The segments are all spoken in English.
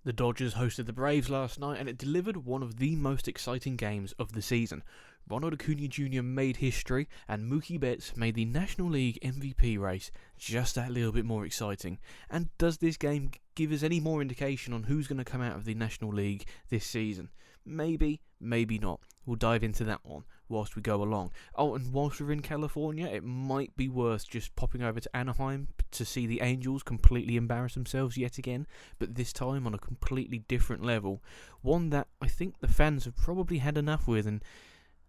The Dodgers hosted the Braves last night, and it delivered one of the most exciting games of the season. Ronald Acuna Jr. made history, and Mookie Betts made the National League MVP race just that little bit more exciting. And does this game give us any more indication on who's going to come out of the National League this season? Maybe, maybe not. We'll dive into that one whilst we go along. Oh, and whilst we're in California, it might be worth just popping over to Anaheim to see the Angels completely embarrass themselves yet again, but this time on a completely different level. One that I think the fans have probably had enough with, and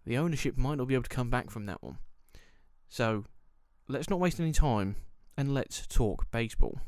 the ownership might not be able to come back from that one. So, let's not waste any time, and let's talk baseball.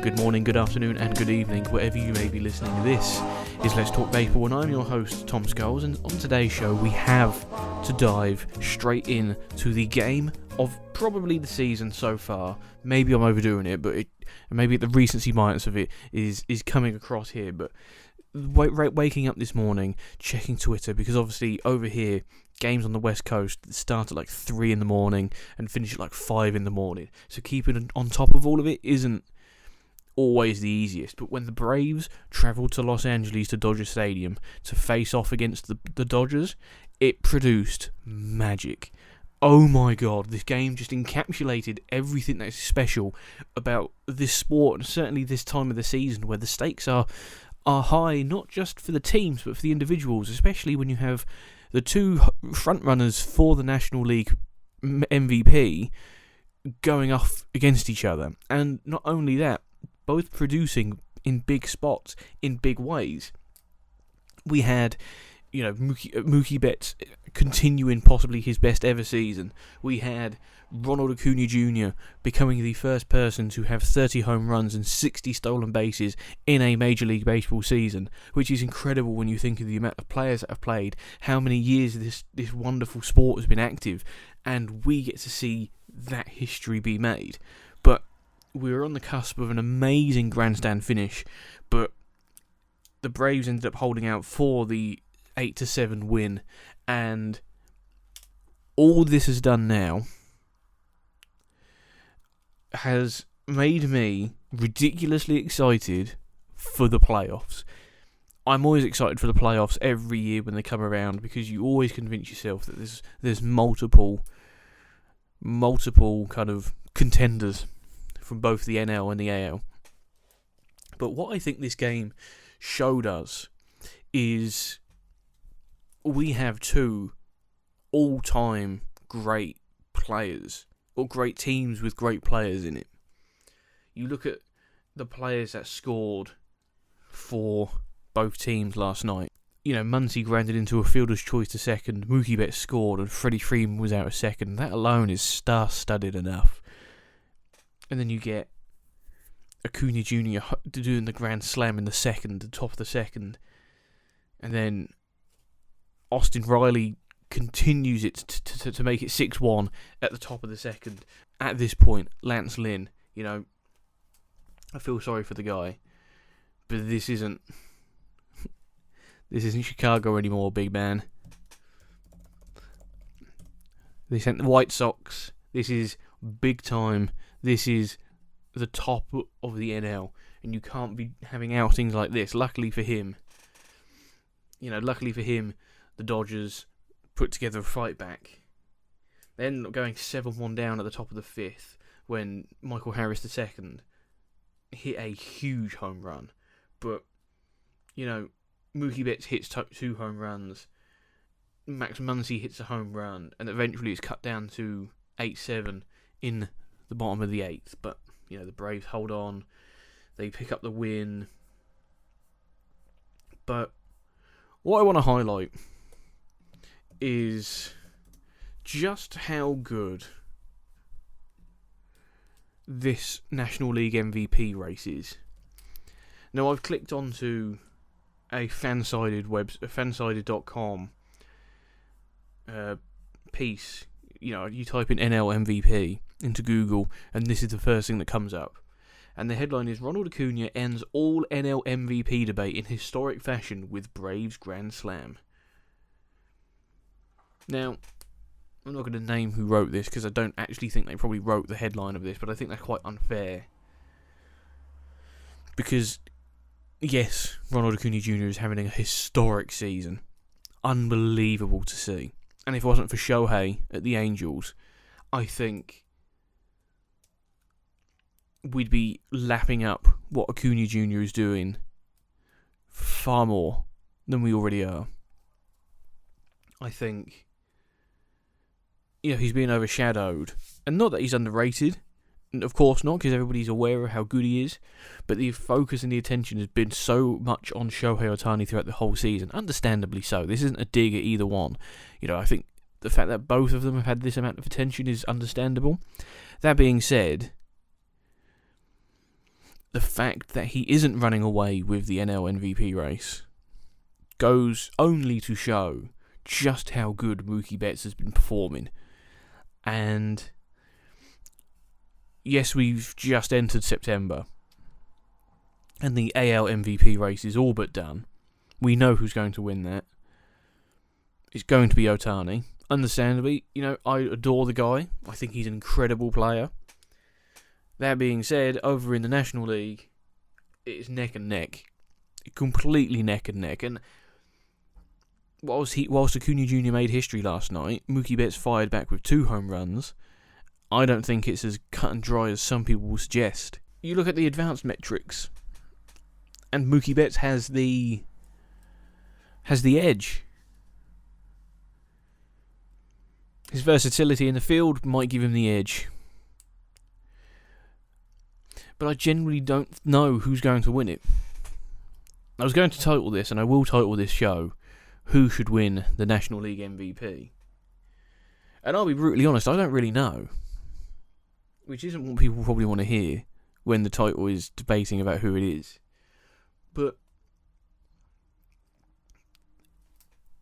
Good morning, good afternoon, and good evening, wherever you may be listening. This is Let's Talk Baseball, and I'm your host, Tom Scholes, and on today's show we have to dive straight in to the game of probably the season so far. Maybe I'm overdoing it, but maybe the recency bias of it is coming across here, but waking up this morning, checking Twitter, because obviously over here, games on the West Coast start at like 3 in the morning and finish at like 5 in the morning, so keeping on top of all of it isn't always the easiest. But when the Braves travelled to Los Angeles to Dodger Stadium to face off against the Dodgers, it produced magic. Oh my god, this game just encapsulated everything that's special about this sport, and certainly this time of the season where the stakes are high, not just for the teams but for the individuals, especially when you have the two frontrunners for the National League MVP going off against each other. And not only that, both producing in big spots, in big ways. We had, Mookie Betts continuing possibly his best ever season. We had Ronald Acuna Jr. becoming the first person to have 30 home runs and 60 stolen bases in a Major League Baseball season, which is incredible when you think of the amount of players that have played, how many years this wonderful sport has been active, and we get to see that history be made. But we were on the cusp of an amazing grandstand finish, but the Braves ended up holding out for the 8-7 win, and all this has done now has made me ridiculously excited for the playoffs. I'm always excited for the playoffs every year when they come around, because you always convince yourself that there's multiple kind of contenders from both the NL and the AL. But what I think this game showed us is we have two all-time great players, or great teams with great players in it. You look at the players that scored for both teams last night. Muncy grounded into a fielder's choice to second, Mookie Betts scored, and Freddie Freeman was out a second. That alone is star-studded enough. And then you get Acuna Jr. doing the grand slam in the top of the second. And then Austin Riley continues it to make it 6-1 at the top of the second. At this point, Lance Lynn, I feel sorry for the guy, but this isn't Chicago anymore, big man. This ain't the White Sox. This is big time. This is the top of the NL, and you can't be having outings like this. Luckily for him, the Dodgers put together a fight back. They ended up going 7-1 down at the top of the fifth when Michael Harris II hit a huge home run. But, Mookie Betts hits 2 home runs, Max Muncy hits a home run, and eventually it's cut down to 8-7 in the bottom of the 8th. But, the Braves hold on, they pick up the win, But what I want to highlight is just how good this National League MVP race is. Now, I've clicked onto a fansided.com piece. You type in NL MVP into Google, and this is the first thing that comes up. And the headline is, Ronald Acuna ends all NL MVP debate in historic fashion with Braves Grand Slam. Now, I'm not going to name who wrote this, because I don't actually think they probably wrote the headline of this, but I think that's quite unfair. Because, yes, Ronald Acuna Jr. is having a historic season. Unbelievable to see. And if it wasn't for Shohei at the Angels, I think we'd be lapping up what Acuna Jr. is doing far more than we already are. I think, he's being overshadowed. And not that he's underrated. Of course not, because everybody's aware of how good he is. But the focus and the attention has been so much on Shohei Ohtani throughout the whole season. Understandably so. This isn't a dig at either one. I think the fact that both of them have had this amount of attention is understandable. That being said, the fact that he isn't running away with the NL MVP race goes only to show just how good Mookie Betts has been performing. And yes, we've just entered September, and the AL MVP race is all but done. We know who's going to win that. It's going to be Ohtani. Understandably, I adore the guy. I think he's an incredible player. That being said, over in the National League, it's neck and neck. Completely neck and neck. And whilst Acuna Jr. made history last night, Mookie Betts fired back with 2 home runs. I don't think it's as cut and dry as some people will suggest. You look at the advanced metrics, and Mookie Betts has the edge. His versatility in the field might give him the edge. But I genuinely don't know who's going to win it. I was going to title this, and I will title this show, Who Should Win the National League MVP? And I'll be brutally honest, I don't really know. Which isn't what people probably want to hear when the title is debating about who it is. But,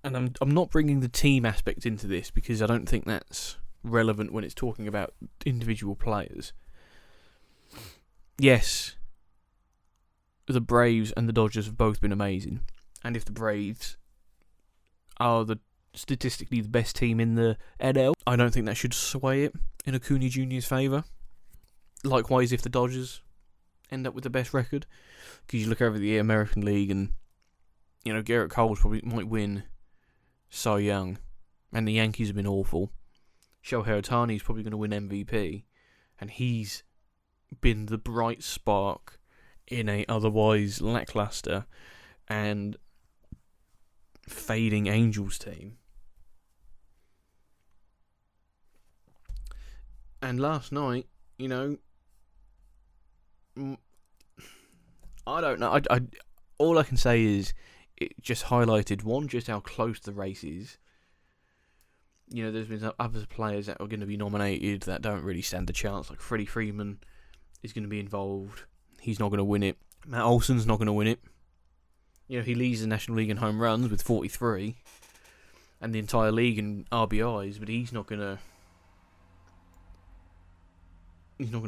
and I'm not bringing the team aspect into this because I don't think that's relevant when it's talking about individual players. Yes, the Braves and the Dodgers have both been amazing. And if the Braves are statistically the best team in the NL, I don't think that should sway it in Acuna Jr.'s favour. Likewise, if the Dodgers end up with the best record, because you look over the American League and, Garrett Cole probably might win Cy Young, and the Yankees have been awful. Shohei Ohtani is probably going to win MVP, and he's been the bright spark in a otherwise lackluster and fading Angels team. And last night, I don't know. I all I can say is it just highlighted, one, just how close the race is. There's been other players that are going to be nominated that don't really stand a chance, like Freddie Freeman is going to be involved. He's not going to win it. Matt Olson's not going to win it. He leads the National League in home runs with 43, and the entire league in RBIs, but he's not going to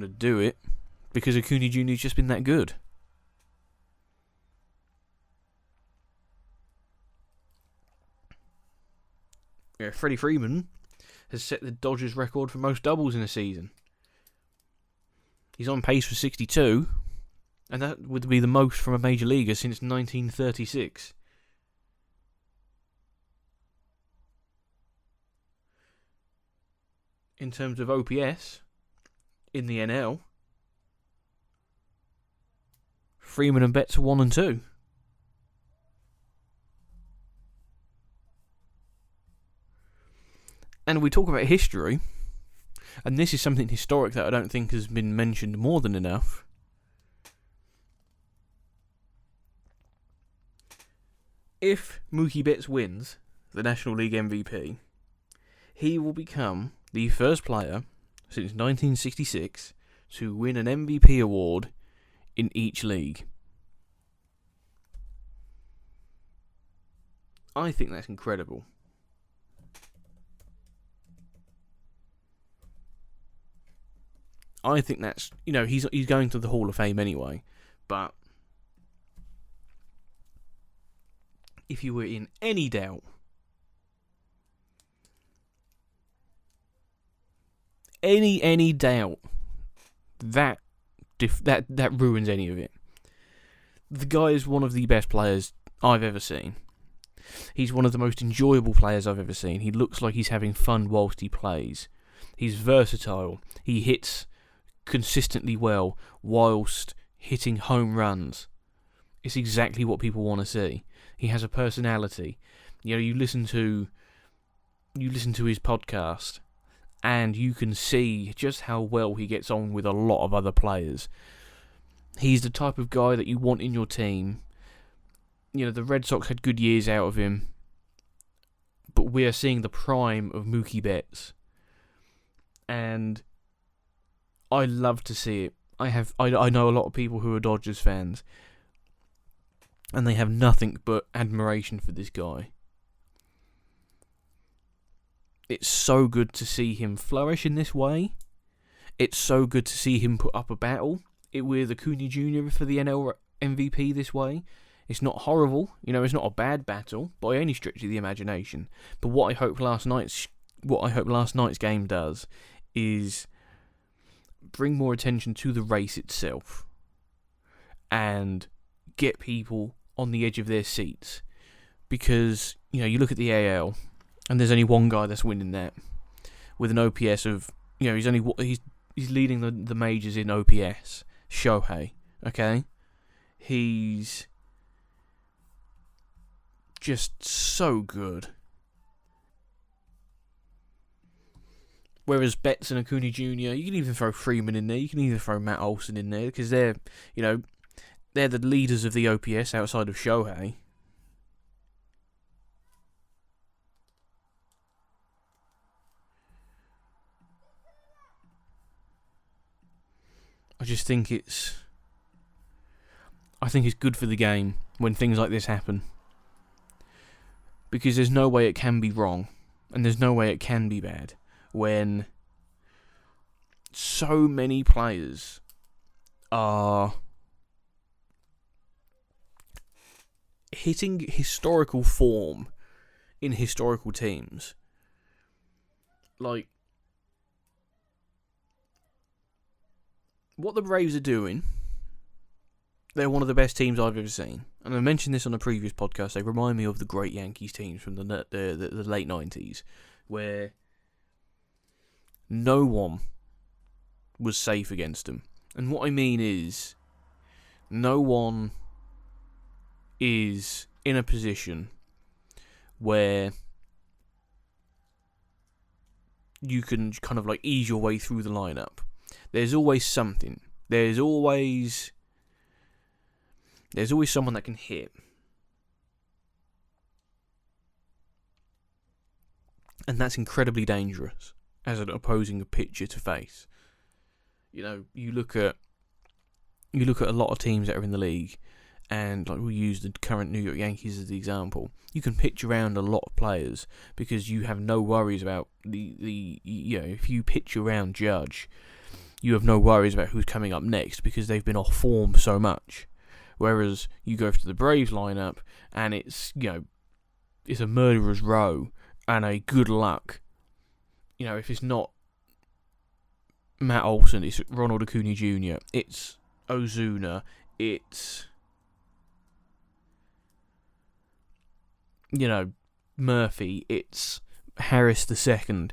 do it because Acuna Jr.'s just been that good. Freddie Freeman has set the Dodgers record for most doubles in a season. He's on pace for 62, and that would be the most from a major leaguer since 1936. In terms of OPS in the NL, Freeman and Betts are 1 and 2. And we talk about history, and this is something historic that I don't think has been mentioned more than enough. if Mookie Betts wins the National League MVP, he will become the first player since 1966 to win an MVP award in each league. I think that's incredible. I think that's, he's going to the Hall of Fame anyway, but if you were in any doubt, any doubt, that ruins any of it. The guy is one of the best players I've ever seen. He's one of the most enjoyable players I've ever seen. He looks like he's having fun whilst he plays. He's versatile. He hits consistently well whilst hitting home runs. It's exactly what people want to see. He has a personality. You listen to his podcast, and you can see just how well he gets on with a lot of other players. He's the type of guy that you want in your team. The Red Sox had good years out of him, but we are seeing the prime of Mookie Betts, and I love to see it. I know a lot of people who are Dodgers fans, and they have nothing but admiration for this guy. It's so good to see him flourish in this way. It's so good to see him put up a battle with Acuna Jr. for the NL MVP this way. It's not horrible, it's not a bad battle by any stretch of the imagination. But what I hope last night's game does is bring more attention to the race itself and get people on the edge of their seats. Because, you look at the AL and there's only one guy that's winning that with an OPS of, he's leading the majors in OPS, Shohei, okay? He's just so good. Whereas Betts and Acuna Jr., you can even throw Freeman in there, you can even throw Matt Olson in there, because they're the leaders of the OPS outside of Shohei. I think it's good for the game when things like this happen. Because there's no way it can be wrong, and there's no way it can be bad when so many players are hitting historical form in historical teams. Like, what the Braves are doing, they're one of the best teams I've ever seen. And I mentioned this on a previous podcast. They remind me of the great Yankees teams from the late 90s, where no one was safe against them. And what I mean is, no one is in a position where you can kind of like ease your way through the lineup. There's always something. There's always someone that can hit. And that's incredibly dangerous as an opposing pitcher to face. You look at a lot of teams that are in the league, and like we'll use the current New York Yankees as the example. You can pitch around a lot of players because you have no worries about if you pitch around Judge, you have no worries about who's coming up next because they've been off form so much. Whereas you go to the Braves lineup and it's a murderer's row and a good luck. If it's not Matt Olson, it's Ronald Acuna Jr., it's Ozuna, it's Murphy, it's Harris II.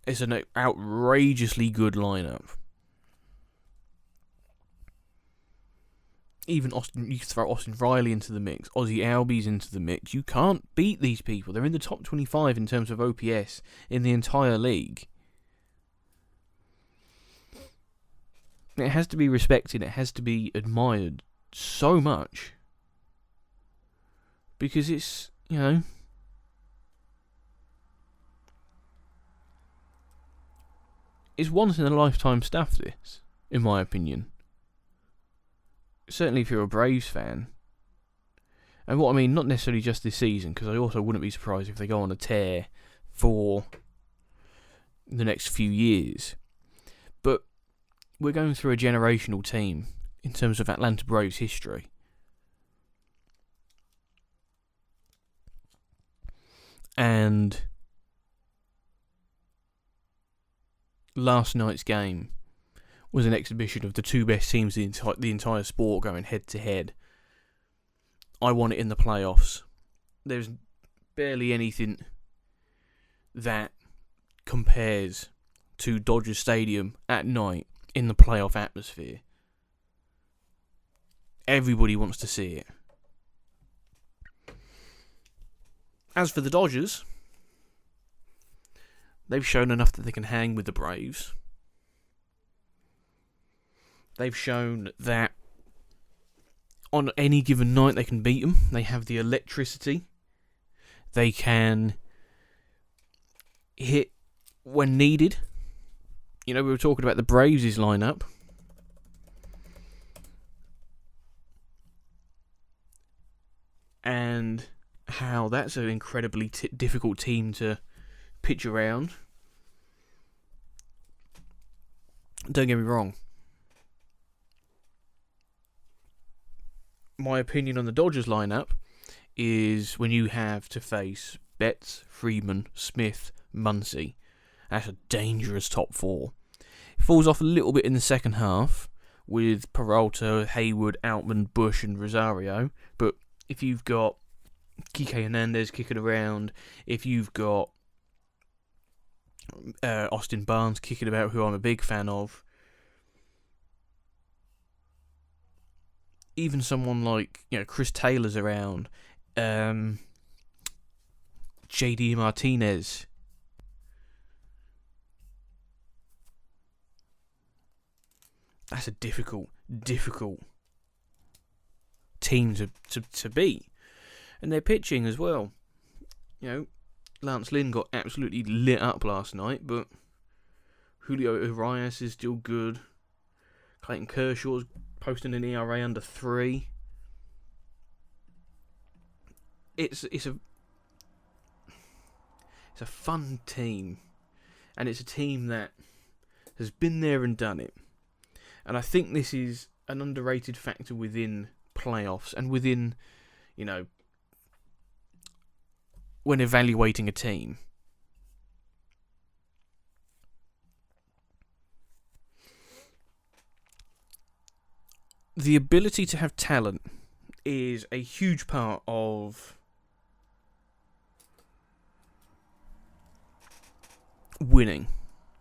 It's an outrageously good lineup. Even you can throw Austin Riley into the mix, Ozzie Albies into the mix. You can't beat these people. They're in the top 25 in terms of OPS in the entire league. It has to be respected. It has to be admired so much. because it's, it's once in a lifetime stuff, this, in my opinion. Certainly if you're a Braves fan. And what I mean, not necessarily just this season, because I also wouldn't be surprised if they go on a tear for the next few years. But we're going through a generational team in terms of Atlanta Braves history. And last night's game was an exhibition of the two best teams in the entire sport going head to head. I want it in the playoffs. There's barely anything that compares to Dodger Stadium at night in the playoff atmosphere. Everybody wants to see it. As for the Dodgers, they've shown enough that they can hang with the Braves. They've shown that on any given night they can beat them. They have the electricity. They can hit when needed. We were talking about the Braves' lineup. And how that's an incredibly difficult team to pitch around. Don't get me wrong. My opinion on the Dodgers lineup is when you have to face Betts, Freeman, Smith, Muncy. That's a dangerous top four. It falls off a little bit in the second half with Peralta, Hayward, Outman, Bush and Rosario. But if you've got Kike Hernandez kicking around, if you've got Austin Barnes kicking about, who I'm a big fan of, even someone like Chris Taylor's around, JD Martinez, that's a difficult team to beat. And their pitching as well. Lance Lynn got absolutely lit up last night, but Julio Urias is still good. Clayton Kershaw's posting an ERA under 3. It's a fun team, and it's a team that has been there and done it. And I think this is an underrated factor within playoffs and within, when evaluating a team. The ability to have talent is a huge part of winning.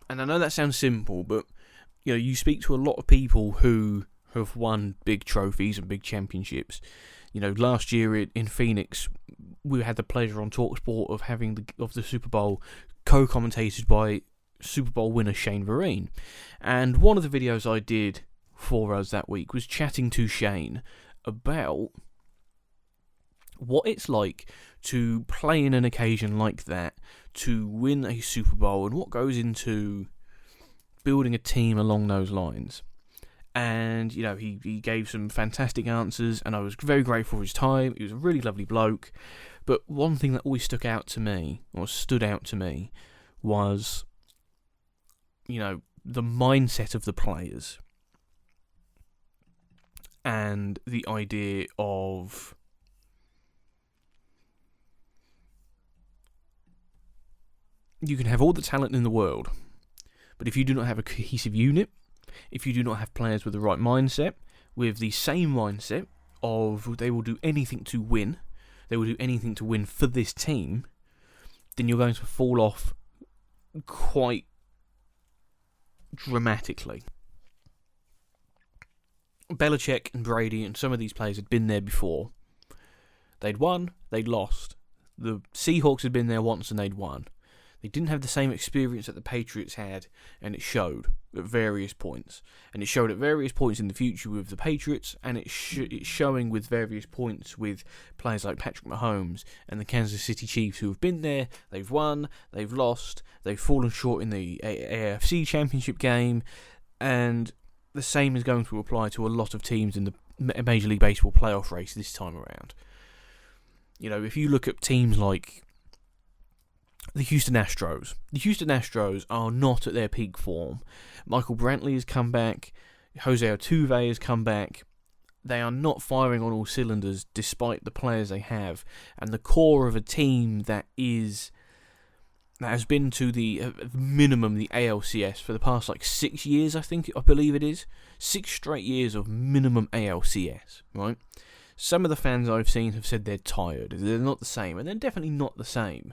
And I know that sounds simple, but you speak to a lot of people who have won big trophies and big championships. Last year in Phoenix, we had the pleasure on TalkSport of having the Super Bowl co-commentated by Super Bowl winner Shane Vereen. And one of the videos I did for us that week was chatting to Shane about what it's like to play in an occasion like that, to win a Super Bowl, and what goes into building a team along those lines. And, he gave some fantastic answers, and I was very grateful for his time. He was a really lovely bloke. But one thing that always stood out to me, was, the mindset of the players. And the idea of you can have all the talent in the world, but if you do not have a cohesive unit, if you do not have players with the right mindset, with the same mindset of they will do anything to win, they will do anything to win for this team, then you're going to fall off quite dramatically. Belichick and Brady and some of these players had been there before. They'd won, they'd lost. The Seahawks had been there once and they'd won. They didn't have the same experience that the Patriots had, and it showed at various points. And it showed at various points in the future with the Patriots, and it's showing with various points with players like Patrick Mahomes and the Kansas City Chiefs, who have been there, they've won, they've lost, they've fallen short in the AFC Championship game, and the same is going to apply to a lot of teams in the Major League Baseball playoff race this time around. You know, if you look at teams like the Houston Astros are not at their peak form. Michael Brantley has come back. Jose Altuve has come back. They are not firing on all cylinders despite the players they have. And the core of a team that has been to the minimum the ALCS for the past 6 years, I believe it is. 6 straight years of minimum ALCS, right? Some of the fans I've seen have said they're tired. They're not the same, and they're definitely not the same.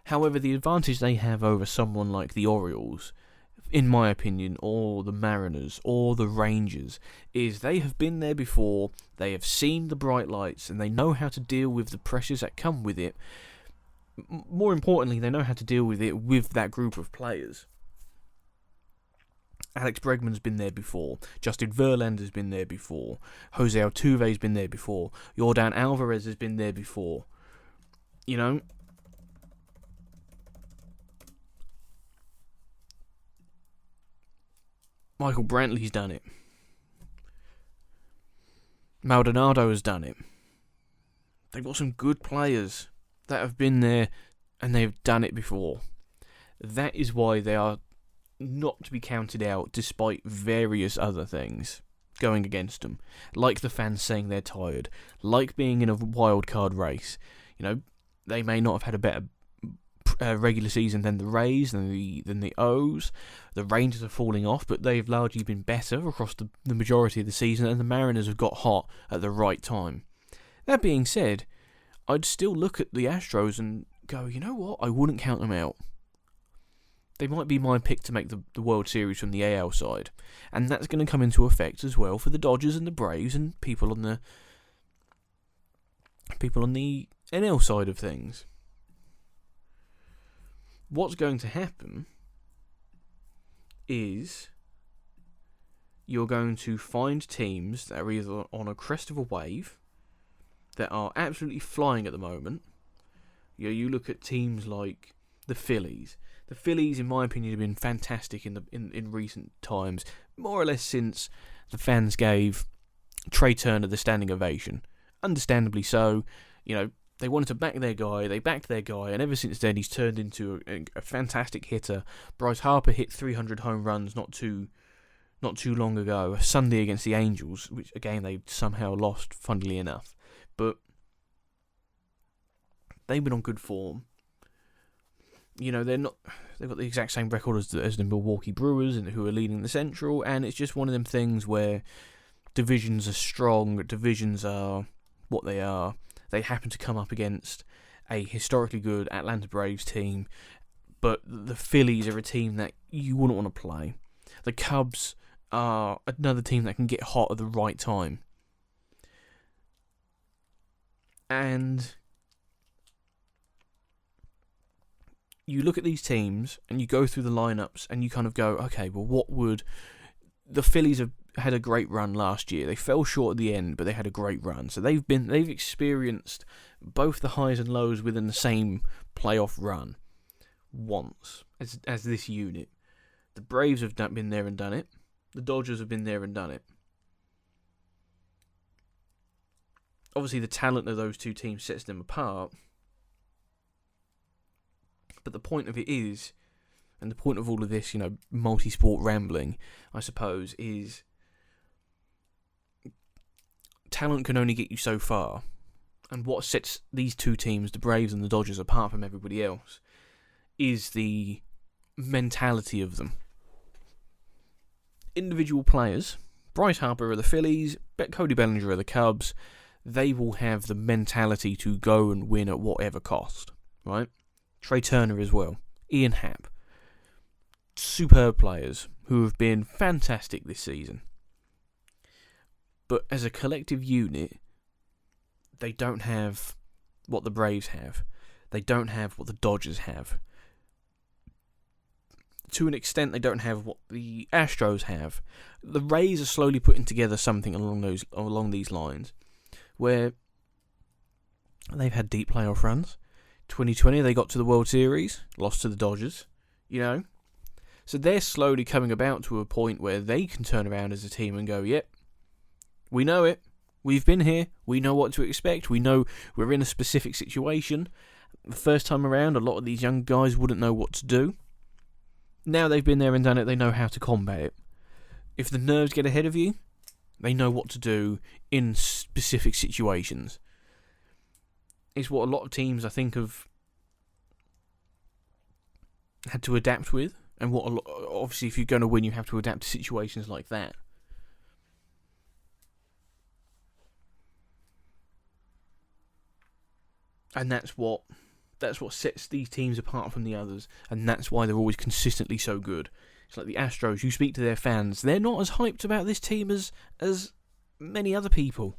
However, the advantage they have over someone like the Orioles, in my opinion, or the Mariners, or the Rangers, is they have been there before, they have seen the bright lights, and they know how to deal with the pressures that come with it. More importantly, they know how to deal with it with that group of players. Alex Bregman's been there before, Justin Verlander's been there before, Jose Altuve's been there before, Yordan Alvarez has been there before. You know? Michael Brantley's done it. Maldonado has done it. They've got some good players that have been there and they've done it before. That is why they are not to be counted out despite various other things going against them. Like the fans saying they're tired. Like being in a wild card race. You know, they may not have had a better regular season than the Rays, than the O's. The Rangers are falling off, but they've largely been better across the majority of the season, and the Mariners have got hot at the right time. That being said, I'd still look at the Astros and go, you know what, I wouldn't count them out. They might be my pick to make the World Series from the AL side, and that's going to come into effect as well for the Dodgers and the Braves and people on the NL side of things. What's going to happen is you're going to find teams that are either on a crest of a wave, that are absolutely flying at the moment. You look at teams like the Phillies. The Phillies, in my opinion, have been fantastic in recent times, more or less since the fans gave Trey Turner the standing ovation. Understandably so. You know, they wanted to back their guy, they backed their guy, and ever since then he's turned into a fantastic hitter. Bryce Harper hit 300 home runs not too long ago, a Sunday against the Angels, which again they somehow lost, funnily enough. But they've been on good form. You know, they've got the exact same record as the Milwaukee Brewers, and who are leading the Central, and it's just one of them things where divisions are strong, divisions are what they are. They happen to come up against a historically good Atlanta Braves team, but the Phillies are a team that you wouldn't want to play. The Cubs are another team that can get hot at the right time. And you look at these teams and you go through the lineups and you kind of go, okay, well, what would... The Phillies have had a great run last year. They fell short at the end, but they had a great run. So they've experienced both the highs and lows within the same playoff run once as this unit. The Braves have been there and done it. The Dodgers have been there and done it. Obviously, the talent of those two teams sets them apart. But the point of it is, and the point of all of this, you know, multi-sport rambling, I suppose, is talent can only get you so far. And what sets these two teams, the Braves and the Dodgers, apart from everybody else, is the mentality of them. Individual players, Bryce Harper of the Phillies, Cody Bellinger of the Cubs, they will have the mentality to go and win at whatever cost, right? Trey Turner as well, Ian Happ, superb players who have been fantastic this season. But as a collective unit, they don't have what the Braves have. They don't have what the Dodgers have. to an extent, they don't have what the Astros have. The Rays are slowly putting together something along these lines, where they've had deep playoff runs. 2020, they got to the World Series, lost to the Dodgers, So they're slowly coming about to a point where they can turn around as a team and go, yep, we know it. We've been here. We know what to expect. We know we're in a specific situation. The first time around, a lot of these young guys wouldn't know what to do. Now they've been there and done it, they know how to combat it. If the nerves get ahead of you, they know what to do in specific situations. It's what a lot of teams, I think, have had to adapt with. And obviously, if you're going to win, you have to adapt to situations like that. And that's what sets these teams apart from the others, and that's why they're always consistently so good. It's like the Astros, you speak to their fans, they're not as hyped about this team as many other people.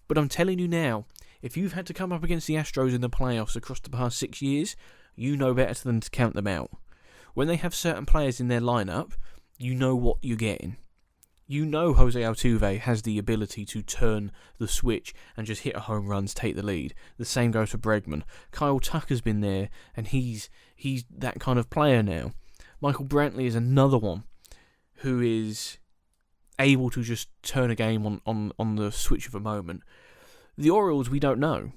But I'm telling you now, if you've had to come up against the Astros in the playoffs across the past 6 years, you know better than to count them out. When they have certain players in their lineup, you know what you're getting. You know Jose Altuve has the ability to turn the switch and just hit a home run to take the lead. The same goes for Bregman. Kyle Tucker's been there, and he's that kind of player now. Michael Brantley is another one who is able to just turn a game on the switch of a moment. The Orioles, we don't know.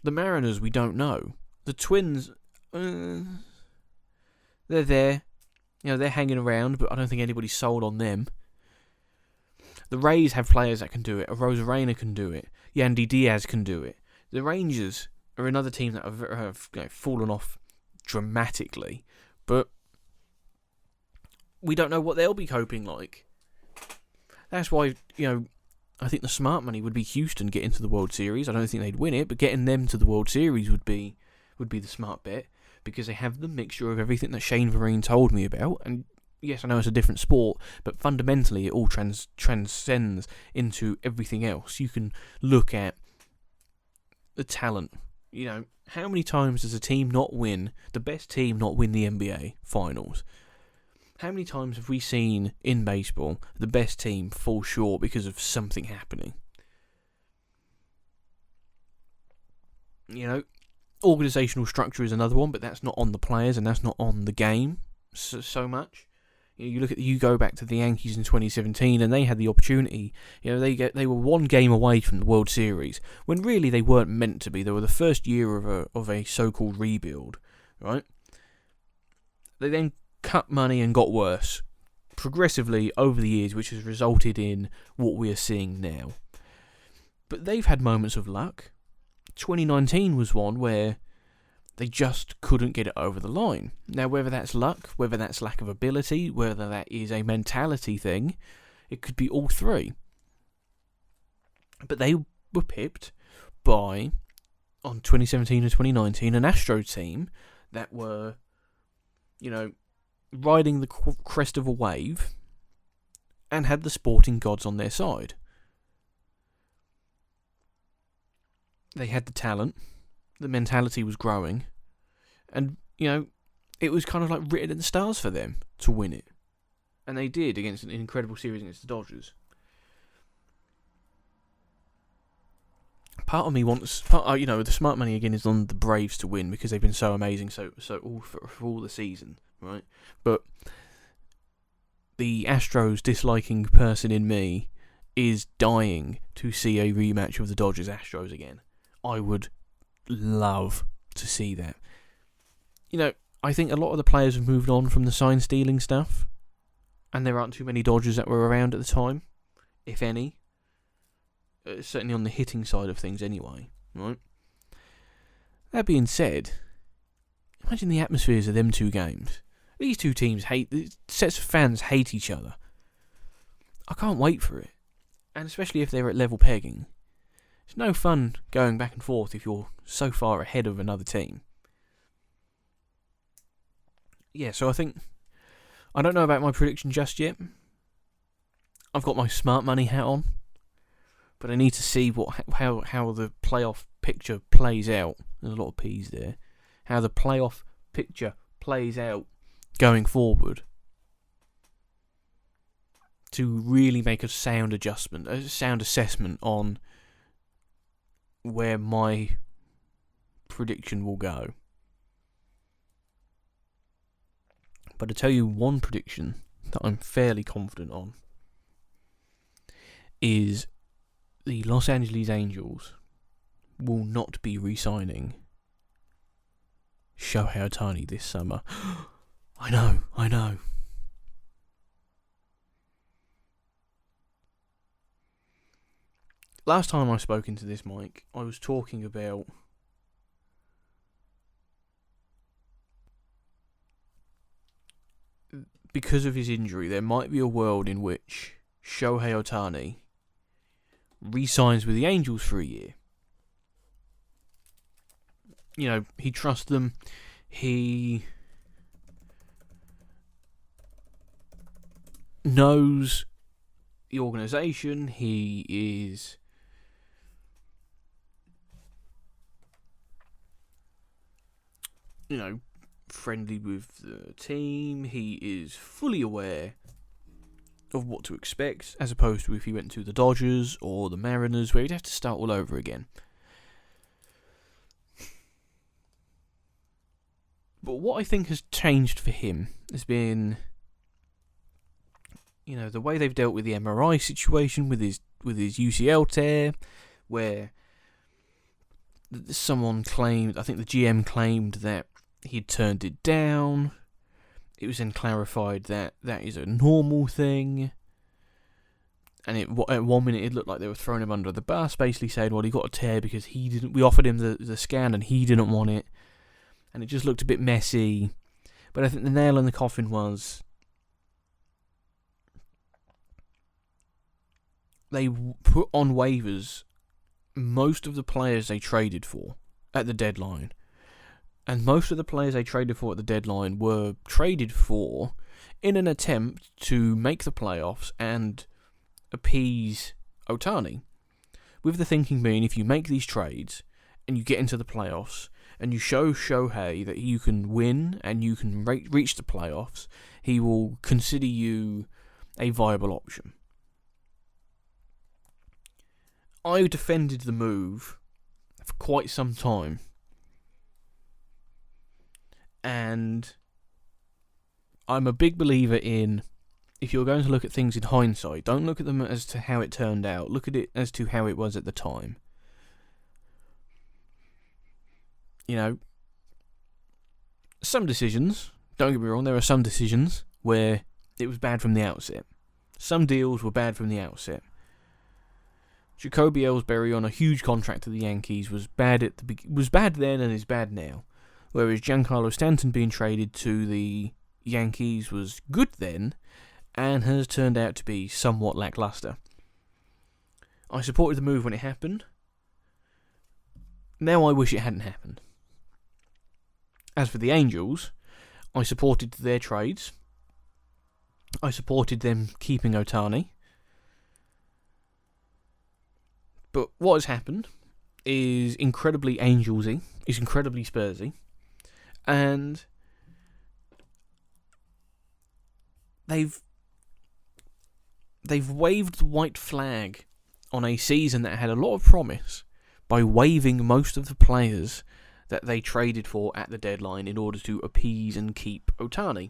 The Mariners, we don't know. The Twins, they're there. They're hanging around, but I don't think anybody's sold on them. The Rays have players that can do it. A Rosarena can do it. Yandy Diaz can do it. The Rangers are another team that have fallen off dramatically, but we don't know what they'll be coping like. That's why, I think the smart money would be Houston get into the World Series. I don't think they'd win it, but getting them to the World Series would be the smart bet, because they have the mixture of everything that Shane Vereen told me about. And yes, I know it's a different sport, but fundamentally it all transcends into everything else. You can look at the talent. How many times does a team not win, the best team not win the NBA Finals? How many times have we seen in baseball the best team fall short because of something happening? Organisational structure is another one, but that's not on the players and that's not on the game so much. You go back to the Yankees in 2017, and they had the opportunity. They were one game away from the World Series when really they weren't meant to be. They were the first year of a so-called rebuild, right? They then cut money and got worse progressively over the years, which has resulted in what we are seeing now. But they've had moments of luck. 2019 was one where they just couldn't get it over the line. Now, whether that's luck, whether that's lack of ability, whether that is a mentality thing, it could be all three. But they were pipped by, on 2017 and 2019, an Astro team that were, riding the crest of a wave and had the sporting gods on their side. They had the talent. The mentality was growing, and it was kind of like written in the stars for them to win it, and they did against an incredible series against the Dodgers. Part of me wants, the smart money again is on the Braves to win because they've been so amazing, so all for all the season, right? But the Astros disliking person in me is dying to see a rematch of the Dodgers Astros again. I would love to see that. I think a lot of the players have moved on from the sign stealing stuff, and there aren't too many Dodgers that were around at the time, if any. Certainly on the hitting side of things anyway, right? That being said, imagine the atmospheres of them two games. These two teams sets of fans hate each other. I can't wait for it. And especially if they're at level pegging. It's no fun going back and forth if you're so far ahead of another team. Yeah, so I don't know about my prediction just yet. I've got my smart money hat on, but I need to see how the playoff picture plays out. There's a lot of P's there. How the playoff picture plays out going forward. to really make a sound assessment on where my prediction will go. But to tell you one prediction that I'm fairly confident on is the Los Angeles Angels will not be re-signing Shohei Ohtani this summer. I know. Last time I spoke into this mic, I was talking about because of his injury, there might be a world in which Shohei Ohtani re-signs with the Angels for a year. You know, he trusts them. He knows the organisation. He is friendly with the team. He is fully aware of what to expect, as opposed to if he went to the Dodgers or the Mariners, where he'd have to start all over again. But what I think has changed for him has been, the way they've dealt with the MRI situation, with his UCL tear, where someone claimed, I think the GM claimed that he'd turned it down. It was then clarified that that is a normal thing. And at 1 minute it looked like they were throwing him under the bus, basically saying, well, he got a tear because we offered him the scan and he didn't want it. And it just looked a bit messy. But I think the nail in the coffin was they put on waivers most of the players they traded for at the deadline. And most of the players they traded for at the deadline were traded for in an attempt to make the playoffs and appease Ohtani. With the thinking being, if you make these trades and you get into the playoffs and you show Shohei that you can win and you can reach the playoffs, he will consider you a viable option. I defended the move for quite some time. And I'm a big believer in, if you're going to look at things in hindsight, don't look at them as to how it turned out. Look at it as to how it was at the time. Some decisions, don't get me wrong, there are some decisions where it was bad from the outset. Some deals were bad from the outset. Jacoby Ellsbury on a huge contract to the Yankees was bad then and is bad now. Whereas Giancarlo Stanton being traded to the Yankees was good then and has turned out to be somewhat lackluster. I supported the move when it happened. Now I wish it hadn't happened. As for the Angels, I supported their trades. I supported them keeping Ohtani. But what has happened is incredibly Angelsy, is incredibly Spursy. And they've waved the white flag on a season that had a lot of promise by waiving most of the players that they traded for at the deadline in order to appease and keep Ohtani.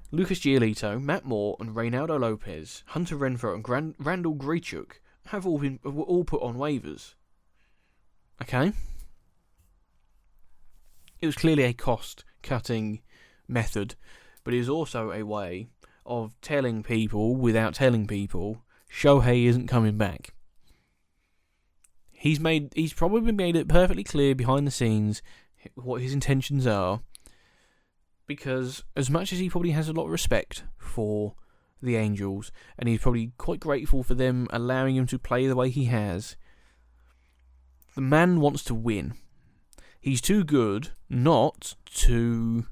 Lucas Giolito, Matt Moore, and Reynaldo Lopez, Hunter Renfroe, and Randall Grichuk were all put on waivers. Okay? It was clearly a cost-cutting method, but it is also a way of telling people, without telling people, Shohei isn't coming back. He's probably made it perfectly clear behind the scenes what his intentions are, because as much as he probably has a lot of respect for the Angels, and he's probably quite grateful for them allowing him to play the way he has, the man wants to win. He's too good not to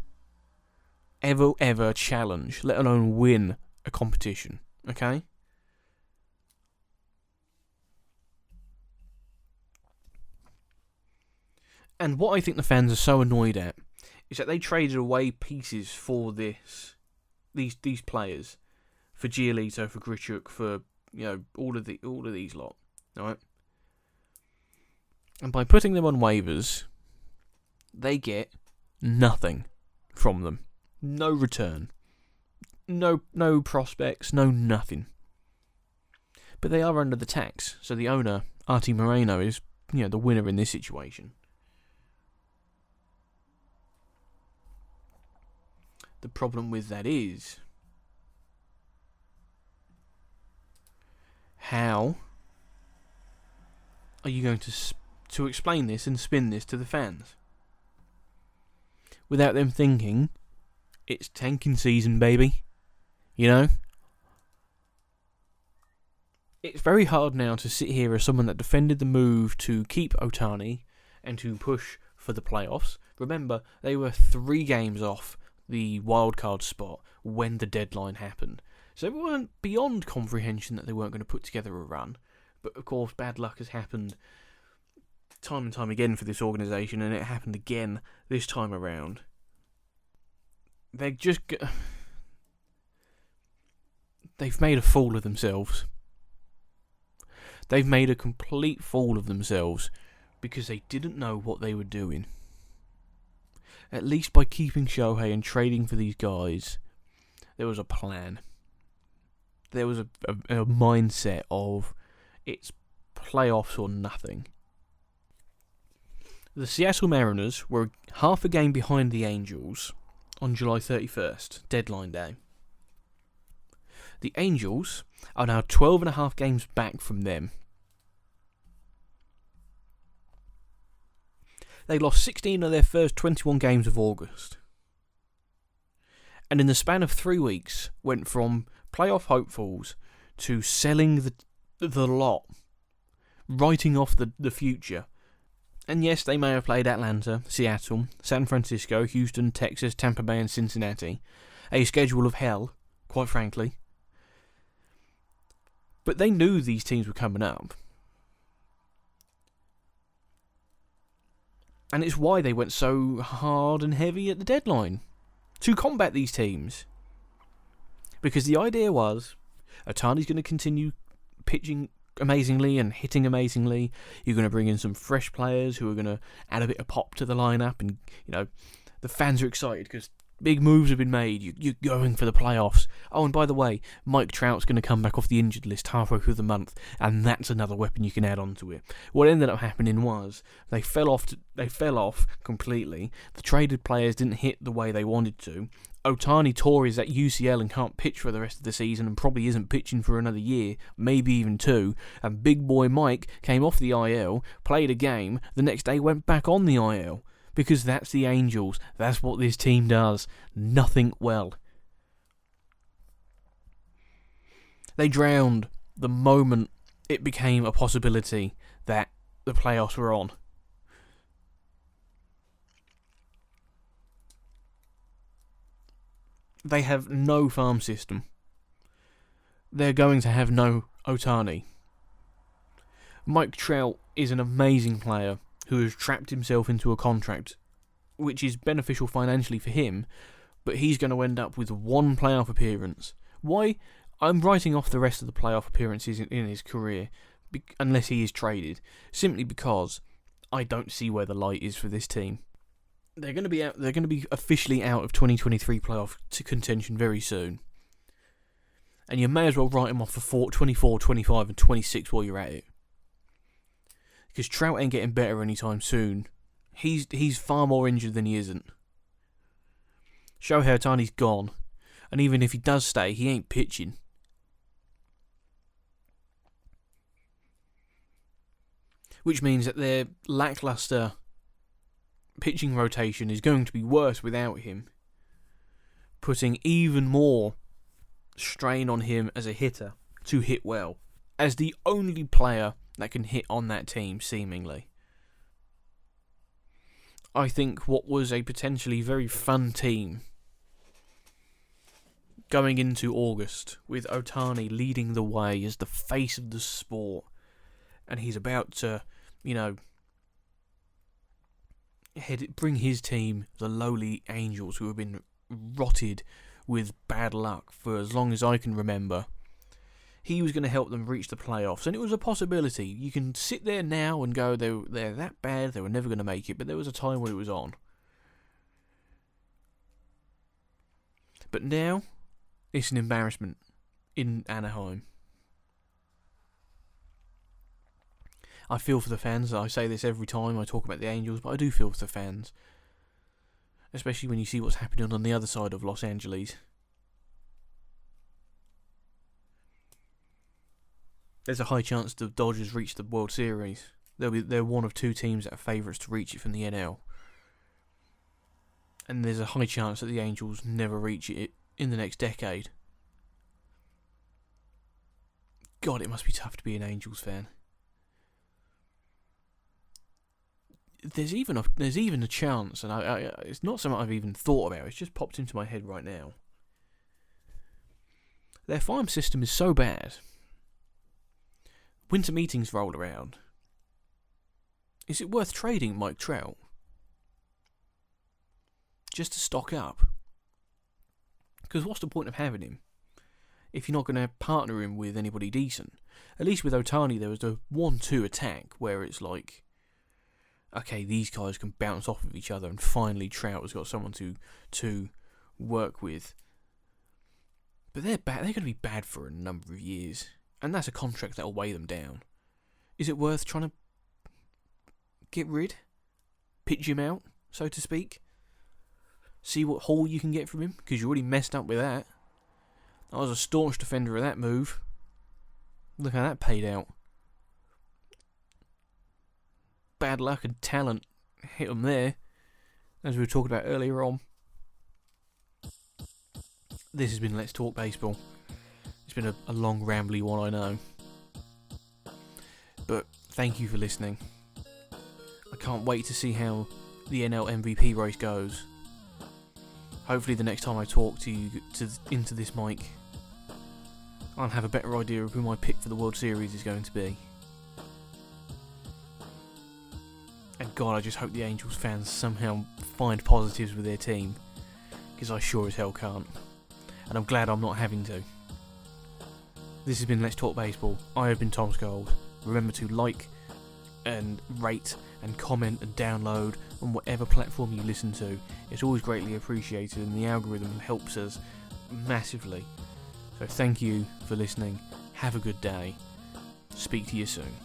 ever challenge, let alone win a competition. Okay? And what I think the fans are so annoyed at is that they traded away pieces for this these players, for Giolito, for Grichuk, for all of these lot, right? And by putting them on waivers, they get nothing from them. No return. No prospects, no nothing. But they are under the tax, so the owner, Artie Moreno, is the winner in this situation. The problem with that is, how are you going to explain this and spin this to the fans without them thinking it's tanking season, baby? It's very hard now to sit here as someone that defended the move to keep Ohtani and to push for the playoffs. Remember, they were 3 games off the wildcard spot when the deadline happened. So it weren't beyond comprehension that they weren't going to put together a run. But of course, bad luck has happened time and time again for this organisation, and it happened again this time around. They've made a fool of themselves. They've made a complete fool of themselves because they didn't know what they were doing. At least by keeping Shohei and trading for these guys, there was a plan. There was a mindset of it's playoffs or nothing. The Seattle Mariners were half a game behind the Angels on July 31st, deadline day. The Angels are now 12.5 games back from them. They lost 16 of their first 21 games of August. And in the span of 3 weeks, went from playoff hopefuls to selling the lot, writing off the future. And yes, they may have played Atlanta, Seattle, San Francisco, Houston, Texas, Tampa Bay and Cincinnati. A schedule of hell, quite frankly. But they knew these teams were coming up. And it's why they went so hard and heavy at the deadline, to combat these teams. Because the idea was, Ohtani's going to continue pitching amazingly and hitting amazingly. You're going to bring in some fresh players who are going to add a bit of pop to the lineup, and the fans are excited because big moves have been made. You're going for the playoffs. Oh, and by the way, Mike Trout's going to come back off the injured list halfway through the month, and that's another weapon you can add onto it. What ended up happening was they fell off completely. The traded players didn't hit the way they wanted to. Ohtani tore his UCL and can't pitch for the rest of the season, and probably isn't pitching for another year, maybe even 2. And big boy Mike came off the IL, played a game, the next day went back on the IL. Because that's the Angels. That's what this team does. Nothing well. They drowned the moment it became a possibility that the playoffs were on. They have no farm system. They're going to have no Ohtani. Mike Trout is an amazing player who has trapped himself into a contract which is beneficial financially for him, but he's going to end up with 1 playoff appearance. Why? I'm writing off the rest of the playoff appearances in his career, unless he is traded, simply because I don't see where the light is for this team. They're going to be out. They're going to be officially out of 2023 playoff contention very soon, and you may as well write him off for 24, 25, and 26 while you're at it. Because Trout ain't getting better anytime soon. He's far more injured than he isn't. Shohei Ohtani's gone. And even if he does stay, he ain't pitching. Which means that their lackluster pitching rotation is going to be worse without him. Putting even more strain on him as a hitter to hit well. As the only player that can hit on that team, seemingly. I think what was a potentially very fun team going into August, with Ohtani leading the way as the face of the sport, and he's about to, bring his team, the lowly Angels, who have been rotted with bad luck for as long as I can remember. He was going to help them reach the playoffs, and it was a possibility. You can sit there now and go, they're that bad, they were never going to make it, but there was a time when it was on. But now, it's an embarrassment in Anaheim. I feel for the fans. I say this every time I talk about the Angels, but I do feel for the fans. Especially when you see what's happening on the other side of Los Angeles. There's a high chance the Dodgers reach the World Series. They're one of two teams that are favourites to reach it from the NL. And there's a high chance that the Angels never reach it in the next decade. God, it must be tough to be an Angels fan. There's even a chance, and it's not something I've even thought about. It's just popped into my head right now. Their farm system is so bad. Winter meetings roll around. Is it worth trading Mike Trout? Just to stock up? Because what's the point of having him if you're not going to partner him with anybody decent? At least with Ohtani, there was a 1-2 attack where it's like, okay, these guys can bounce off of each other, and finally Trout has got someone to work with. But they're bad. They're going to be bad for a number of years, and that's a contract that will weigh them down. Is it worth trying to get rid? Pitch him out, so to speak? See what haul you can get from him? Because you already messed up with that. I was a staunch defender of that move. Look how that paid out. Bad luck and talent hit them there, as we were talking about earlier on. This has been Let's Talk Baseball. It's been a long, rambly one, I know. But thank you for listening. I can't wait to see how the NL MVP race goes. Hopefully the next time I talk to you into this mic, I'll have a better idea of who my pick for the World Series is going to be. And God, I just hope the Angels fans somehow find positives with their team, because I sure as hell can't. And I'm glad I'm not having to. This has been Let's Talk Baseball. I have been Tom Scold. Remember to like and rate and comment and download on whatever platform you listen to. It's always greatly appreciated, and the algorithm helps us massively. So thank you for listening. Have a good day. Speak to you soon.